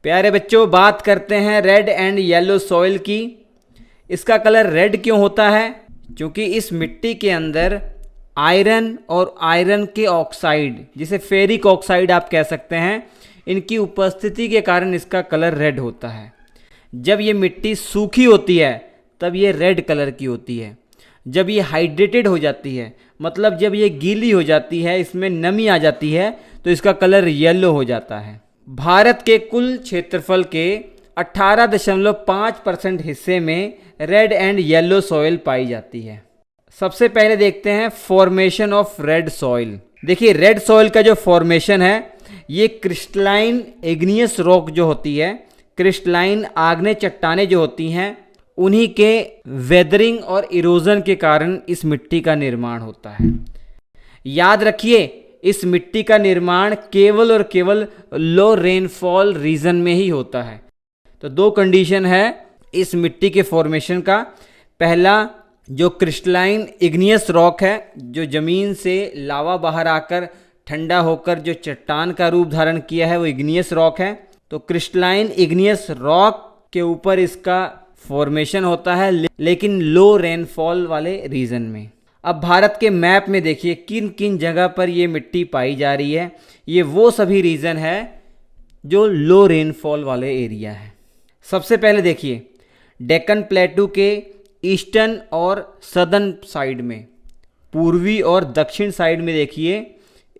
प्यारे बच्चों, बात करते हैं रेड एंड येलो सॉइल की। इसका कलर रेड क्यों होता है? क्योंकि इस मिट्टी के अंदर आयरन और आयरन के ऑक्साइड, जिसे फेरिक ऑक्साइड आप कह सकते हैं, इनकी उपस्थिति के कारण इसका कलर रेड होता है। जब ये मिट्टी सूखी होती है तब ये रेड कलर की होती है। जब ये हाइड्रेटेड हो जाती है, मतलब जब ये गीली हो जाती है, इसमें नमी आ जाती है, तो इसका कलर येलो हो जाता है। भारत के कुल क्षेत्रफल के 18.5% हिस्से में रेड एंड येलो सॉइल पाई जाती है। सबसे पहले देखते हैं फॉर्मेशन ऑफ रेड सॉइल। देखिए, रेड सॉइल का जो फॉर्मेशन है, ये क्रिस्टलाइन इग्नियस रॉक जो होती है, क्रिस्टलाइन आग्नेय चट्टानें जो होती हैं, उन्हीं के वेदरिंग और इरोजन के कारण इस मिट्टी का निर्माण होता है। याद रखिए, इस मिट्टी का निर्माण केवल और केवल लो रेनफॉल रीजन में ही होता है। तो दो कंडीशन है इस मिट्टी के फॉर्मेशन का। पहला, जो क्रिस्टलाइन इग्नियस रॉक है, जो जमीन से लावा बाहर आकर ठंडा होकर जो चट्टान का रूप धारण किया है, वो इग्नियस रॉक है। तो क्रिस्टलाइन इग्नियस रॉक के ऊपर इसका फॉर्मेशन होता है, लेकिन लो रेनफॉल वाले रीजन में। अब भारत के मैप में देखिए किन किन जगह पर ये मिट्टी पाई जा रही है। ये वो सभी रीजन है जो लो रेनफॉल वाले एरिया है। सबसे पहले देखिए, डेक्कन प्लेटू के ईस्टर्न और सदर्न साइड में, पूर्वी और दक्षिण साइड में देखिए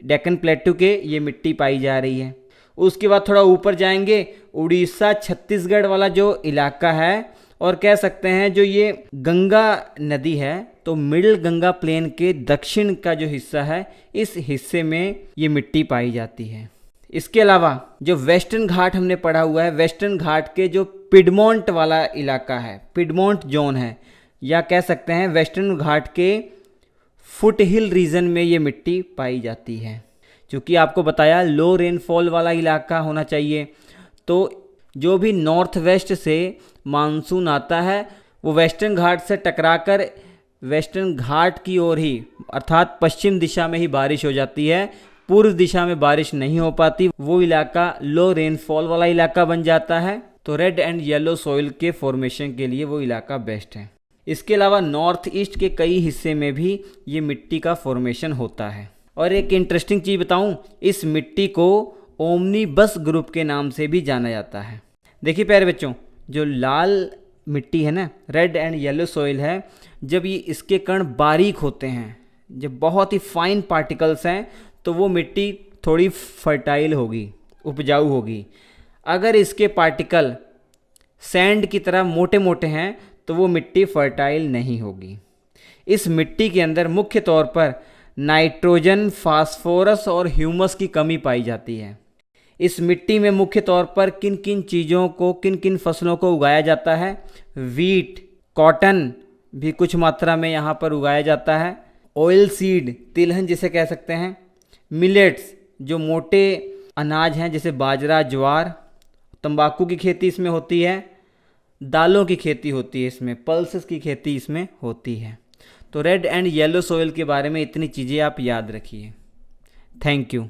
डेक्कन प्लेटू के ये मिट्टी पाई जा रही है। उसके बाद थोड़ा ऊपर जाएंगे, उड़ीसा छत्तीसगढ़ वाला जो इलाका है, और कह सकते हैं जो ये गंगा नदी है, तो मिडिल गंगा प्लेन के दक्षिण का जो हिस्सा है, इस हिस्से में ये मिट्टी पाई जाती है। इसके अलावा जो वेस्टर्न घाट हमने पढ़ा हुआ है, वेस्टर्न घाट के जो पिडमोंट वाला इलाका है, पिडमोंट जोन है, या कह सकते हैं वेस्टर्न घाट के फुट हिल रीजन में ये मिट्टी पाई जाती है। क्योंकि आपको बताया लो रेनफॉल वाला इलाका होना चाहिए, तो जो भी नॉर्थ वेस्ट से मानसून आता है, वो वेस्टर्न घाट से टकराकर वेस्टर्न घाट की ओर ही, अर्थात पश्चिम दिशा में ही बारिश हो जाती है। पूर्व दिशा में बारिश नहीं हो पाती, वो इलाका लो रेनफॉल वाला इलाका बन जाता है। तो रेड एंड येलो सॉइल के फॉर्मेशन के लिए वो इलाका बेस्ट है। इसके अलावा नॉर्थ ईस्ट के कई हिस्से में भी ये मिट्टी का फॉर्मेशन होता है। और एक इंटरेस्टिंग चीज़ बताऊं, इस मिट्टी को ओमनीबस ग्रुप के नाम से भी जाना जाता है। देखिए प्यारे बच्चों, जो लाल मिट्टी है ना, रेड एंड येलो सॉइल है, जब ये इसके कण बारीक होते हैं, जब बहुत ही फाइन पार्टिकल्स हैं, तो वो मिट्टी थोड़ी फर्टाइल होगी, उपजाऊ होगी। अगर इसके पार्टिकल सैंड की तरह मोटे मोटे हैं, तो वो मिट्टी फर्टाइल नहीं होगी। इस मिट्टी के अंदर मुख्य तौर पर नाइट्रोजन, फास्फोरस और ह्यूमस की कमी पाई जाती है। इस मिट्टी में मुख्य तौर पर किन किन चीज़ों को, किन किन फसलों को उगाया जाता है? वीट, कॉटन भी कुछ मात्रा में यहाँ पर उगाया जाता है। ऑयल सीड, तिलहन जिसे कह सकते हैं। मिलेट्स, जो मोटे अनाज हैं जैसे बाजरा, ज्वार। तंबाकू की खेती इसमें होती है। दालों की खेती होती है इसमें, पल्सेस की खेती इसमें होती है। तो रेड एंड येलो सॉइल के बारे में इतनी चीज़ें आप याद रखिए। Thank you.